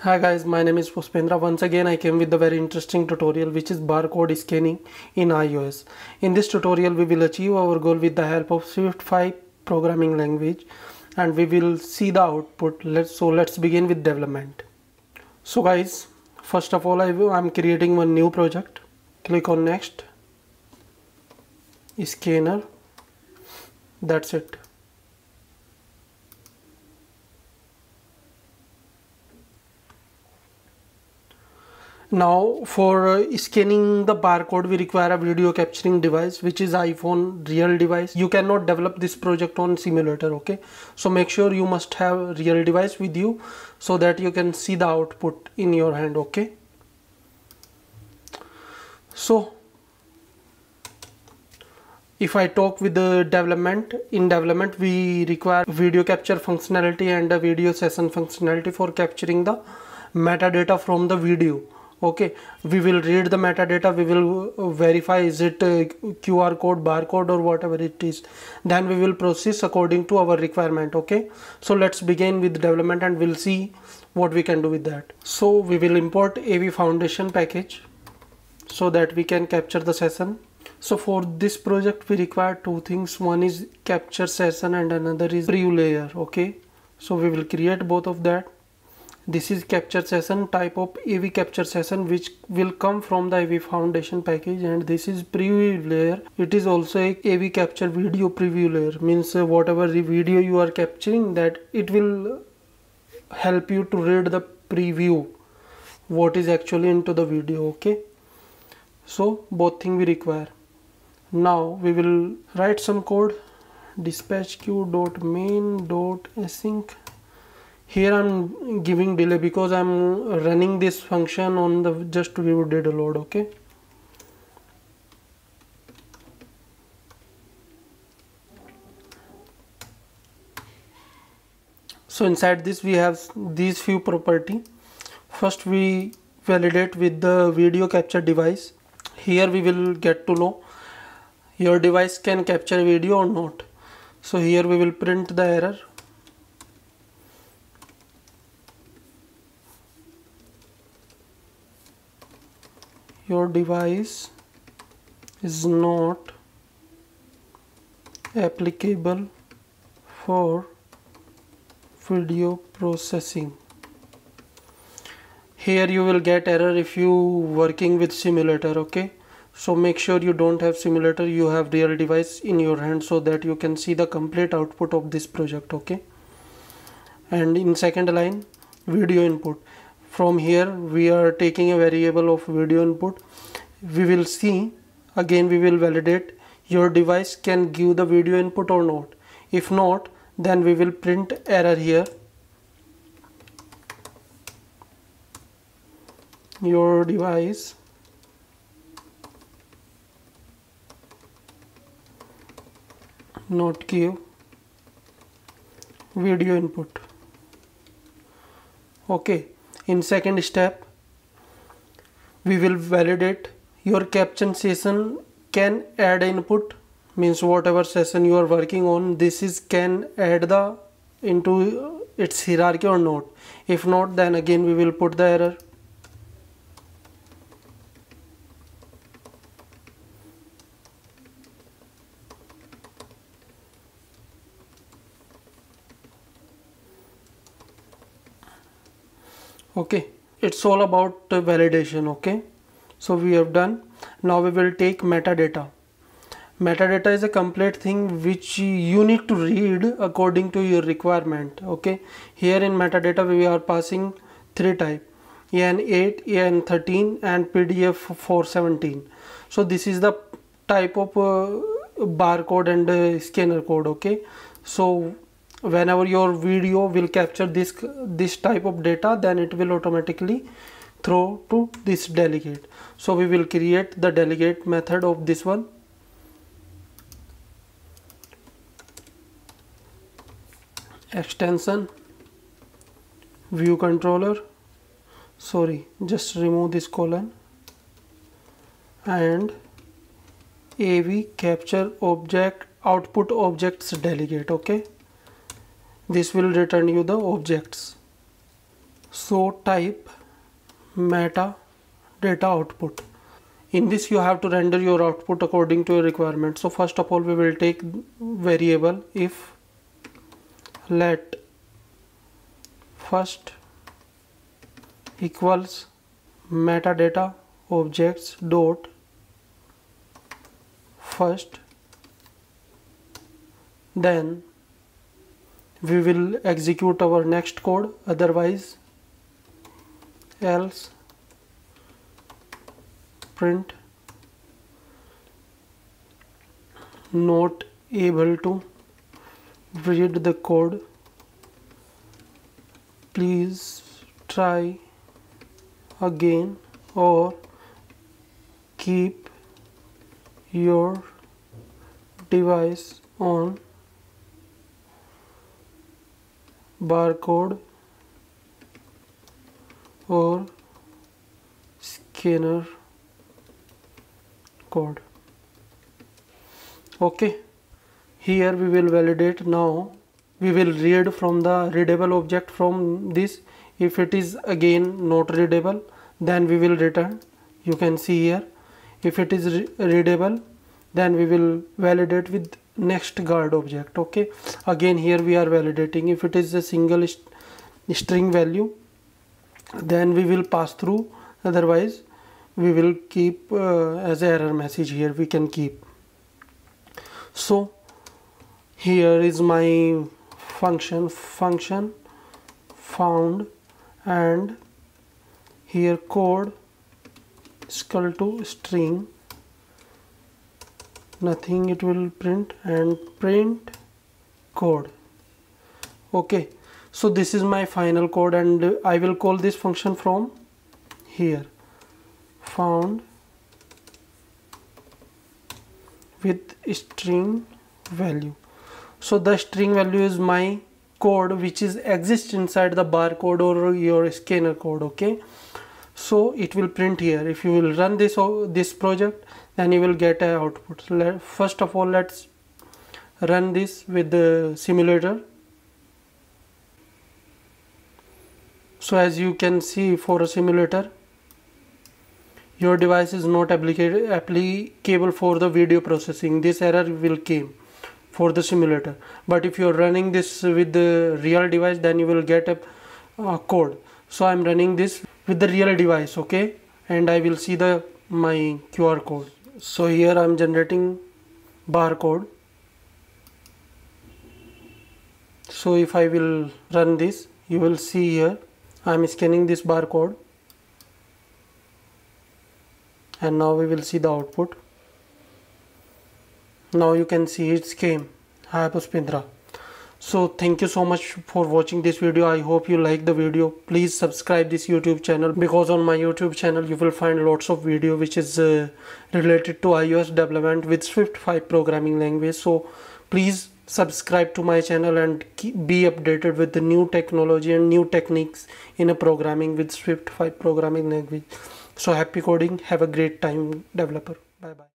Hi guys, my name is Puspendra. Once again I came with a very interesting tutorial which is barcode scanning in iOS. In this tutorial we will achieve our goal with the help of Swift 5 programming language and we will see the output. Let's begin with development. So guys, first of all I'm creating one new project. Click on next, scanner, that's it. Now for scanning the barcode we require a video capturing device which is iPhone real device. You cannot develop this project on simulator, okay? So make sure you must have real device with you so that you can see the output in your hand, okay? So if I talk with the development, in development we require video capture functionality and a video session functionality for capturing the metadata from the video. Okay, we will read the metadata, we will verify is it QR code, barcode or whatever it is, then we will process according to our requirement. Okay, so let's begin with development and we'll see what we can do with that. So we will import AV Foundation package so that we can capture the session. So for this project we require two things, one is capture session and another is preview layer. Okay, so we will create both of that. This is capture session, type of AV capture session which will come from the AV Foundation package, and this is preview layer. It is also a AV capture video preview layer, means whatever the video you are capturing, that it will help you to read the preview what is actually into the video. Okay, so both things we require. Now we will write some code, dispatch queue.main.async. Here I'm giving delay because I'm running this function on the just view data load. Okay, so inside this we have these few property. First we validate with the video capture device. Here we will get to know your device can capture video or not. So here we will print the error. Your device is not applicable for video processing. Here you will get error if you working with simulator. Okay, so make sure you don't have simulator, you have real device in your hand so that you can see the complete output of this project. Okay, and in second line, video input. From here we are taking a variable of video input. We will see, again we will validate your device can give the video input or not. If not, then we will print error here. Your device not give video input. Okay, in second step we will validate your caption session can add input, means whatever session you are working on, this is can add the into its hierarchy or not. If not, then again we will put the error. Okay, it's all about validation. Okay, so we have done. Now we will take metadata. Metadata is a complete thing which you need to read according to your requirement. Okay, here in metadata we are passing three type: AN8, AN13 and PDF 417. So this is the type of barcode and scanner code. Okay, so whenever your video will capture this type of data, then it will automatically throw to this delegate. So we will create the delegate method of this one. Extension view controller, sorry, just remove this colon, and AV capture object output objects delegate. Okay, this will return you the objects. So type metadata output. In this you have to render your output according to your requirement. So first of all we will take variable if let first equals metadata objects dot first, then we will execute our next code, otherwise else print not able to read the code, please try again, or keep your device on barcode or scanner code. Okay, here we will validate. Now we will read from the readable object from this. If it is again not readable, then we will return. You can see here, if it is readable, then we will validate with next guard object. Okay, again here we are validating. If it is a single string value, then we will pass through, otherwise we will keep as an error message. Here we can keep. So here is my function found, and here code is equal to string, nothing it will print, and print code. Okay, so this is my final code, and I will call this function from here, found with string value. So the string value is my code which is exists inside the barcode or your scanner code. Okay, so it will print here. If you will run this project, then you will get an output. First of all, let's run this with the simulator. So as you can see, for a simulator, your device is not applicable for the video processing. This error will came for the simulator. But if you are running this with the real device, then you will get a code. So I am running this with the real device. Okay, and I will see my QR code. So here I am generating barcode. So if I will run this, you will see here I am scanning this barcode, and now we will see the output. Now you can see it's came. Hi Pushpendra. So thank you so much for watching this video. I hope you like the video. Please subscribe this YouTube channel, because on my YouTube channel you will find lots of video which is related to iOS development with Swift 5 programming language. So please subscribe to my channel and be updated with the new technology and new techniques in a programming with Swift 5 programming language. So happy coding. Have a great time, developer. Bye bye.